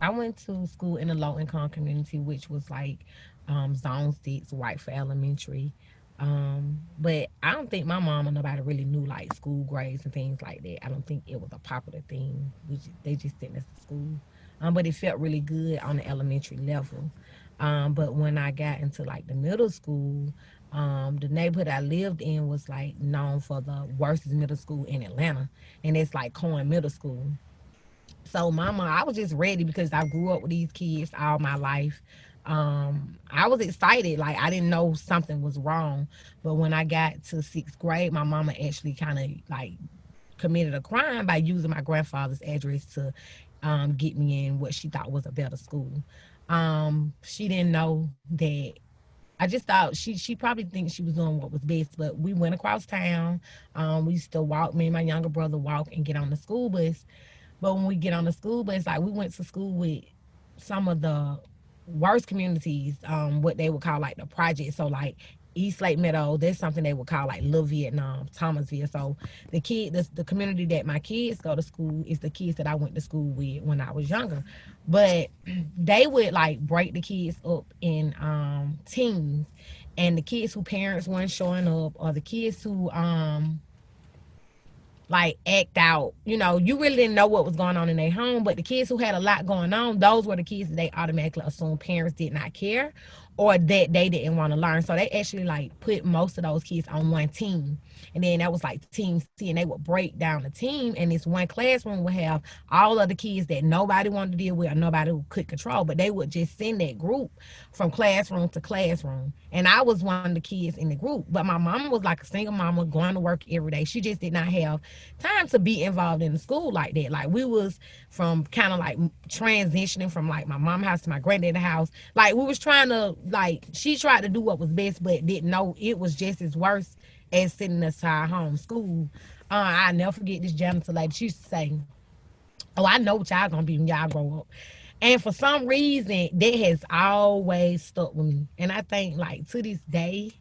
I went to school in a low income community, which was like Zone 6, Whitefield Elementary. But I don't think my mom or nobody really knew like school grades and things like that. I don't think it was a popular thing. They just sent us to school. But it felt really good on the elementary level. But when I got into like the middle school, the neighborhood I lived in was like known for the worst middle school in Atlanta, and it's like Cohen Middle School. So mama, I was just ready because I grew up with these kids all my life. I was excited, like I didn't know something was wrong. But when I got to sixth grade, my mama actually kind of like committed a crime by using my grandfather's address to get me in what she thought was a better school. She didn't know that. I just thought she probably thinks she was doing what was best, but we went across town. We used to walk. Me and my younger brother walk and get on the school bus. But when we get on the school bus, like we went to school with some of the worst communities, what they would call like the project. So like East Lake Meadow, there's something they would call like Little Vietnam, Thomasville. So the community that my kids go to school is the kids that I went to school with when I was younger. But they would like break the kids up in teams, and the kids who parents weren't showing up, or the kids who like act out. You know, you really didn't know what was going on in their home, but the kids who had a lot going on, those were the kids that they automatically assumed parents did not care or that they didn't want to learn. So they actually like put most of those kids on one team. And then that was like team C, and they would break down the team. And this one classroom would have all of the kids that nobody wanted to deal with or nobody who could control, but they would just send that group from classroom to classroom. And I was one of the kids in the group, but my mama was like a single mama going to work every day. She just did not have time to be involved in the school like that. Like we was from kind of like transitioning from like my mom house to my granddaddy house. Like we was trying to like she tried to do what was best, but didn't know it was just as worse as sending us to our home school. I never forget this janitor lady. She used to say, "Oh, I know what y'all gonna be when y'all grow up." And for some reason, that has always stuck with me. And I think like to this day,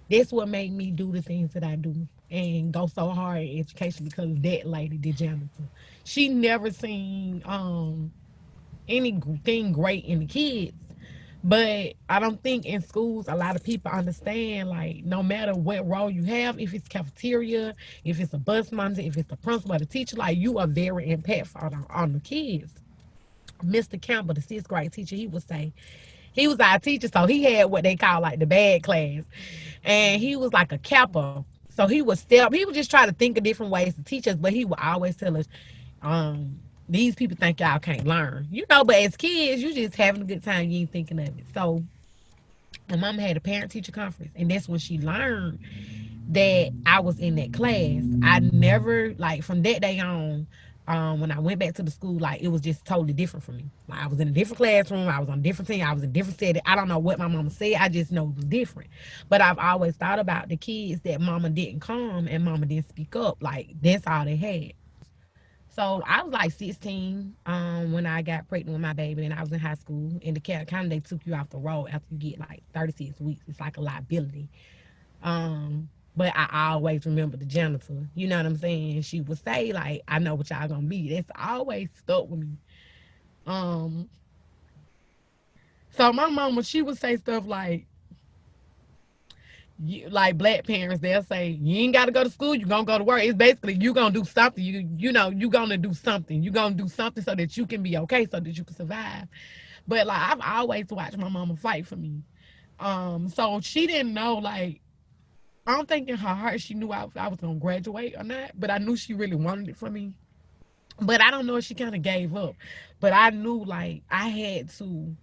that's what made me do the things that I do and go so hard in education because that lady, the janitor, she never seen anything great in the kids. But I don't think in schools a lot of people understand like no matter what role you have, if it's cafeteria, if it's a bus monitor, if it's the principal or the teacher, like you are very impactful on the kids. Mr. Campbell, the sixth grade teacher, he would say he was our teacher, so he had what they call like the bad class, and he was like a capper. So he would step. He would just try to think of different ways to teach us, but he would always tell us, "These people think y'all can't learn, you know." But as kids, you just having a good time. You ain't thinking of it. So my mom had a parent teacher conference, and that's when she learned that I was in that class. I never like from that day on. When I went back to the school, like it was just totally different for me. Like I was in a different classroom, I was on a different team, I was in a different setting. I don't know what my mama said. I just know it was different. But I've always thought about the kids that mama didn't come and mama didn't speak up. Like that's all they had. So I was like 16 when I got pregnant with my baby, and I was in high school. And the kind of they took you off the road after you get like 36 weeks. It's like a liability. But I always remember the janitor. You know what I'm saying? She would say like, "I know what y'all gonna be." That's always stuck with me. Um, so my mama, she would say stuff like, like black parents, they'll say, "You ain't got to go to school. You gonna go to work." It's basically you gonna do something. You know you gonna do something. You gonna do something so that you can be okay, so that you can survive. But like I've always watched my mama fight for me. So she didn't know like I don't think in her heart she knew I was gonna graduate or not, but I knew she really wanted it for me. But I don't know if she kind of gave up. But I knew like I had to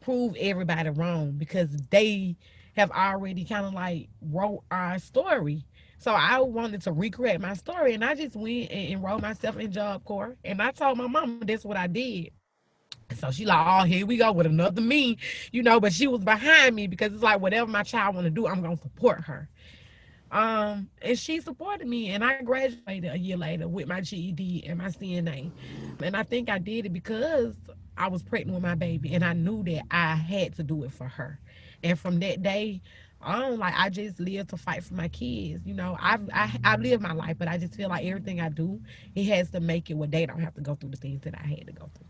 prove everybody wrong because they have already kind of like wrote our story. So I wanted to recreate my story, and I just went and enrolled myself in Job Corps, and I told my mama that's what I did. So she like, "Oh, here we go with another me," you know. But she was behind me because it's like whatever my child want to do, I'm gonna support her. And she supported me, and I graduated a year later with my GED and my CNA. And I think I did it because I was pregnant with my baby, and I knew that I had to do it for her. And from that day on, like I just lived to fight for my kids. You know, I've lived my life, but I just feel like everything I do, it has to make it where they don't have to go through the things that I had to go through.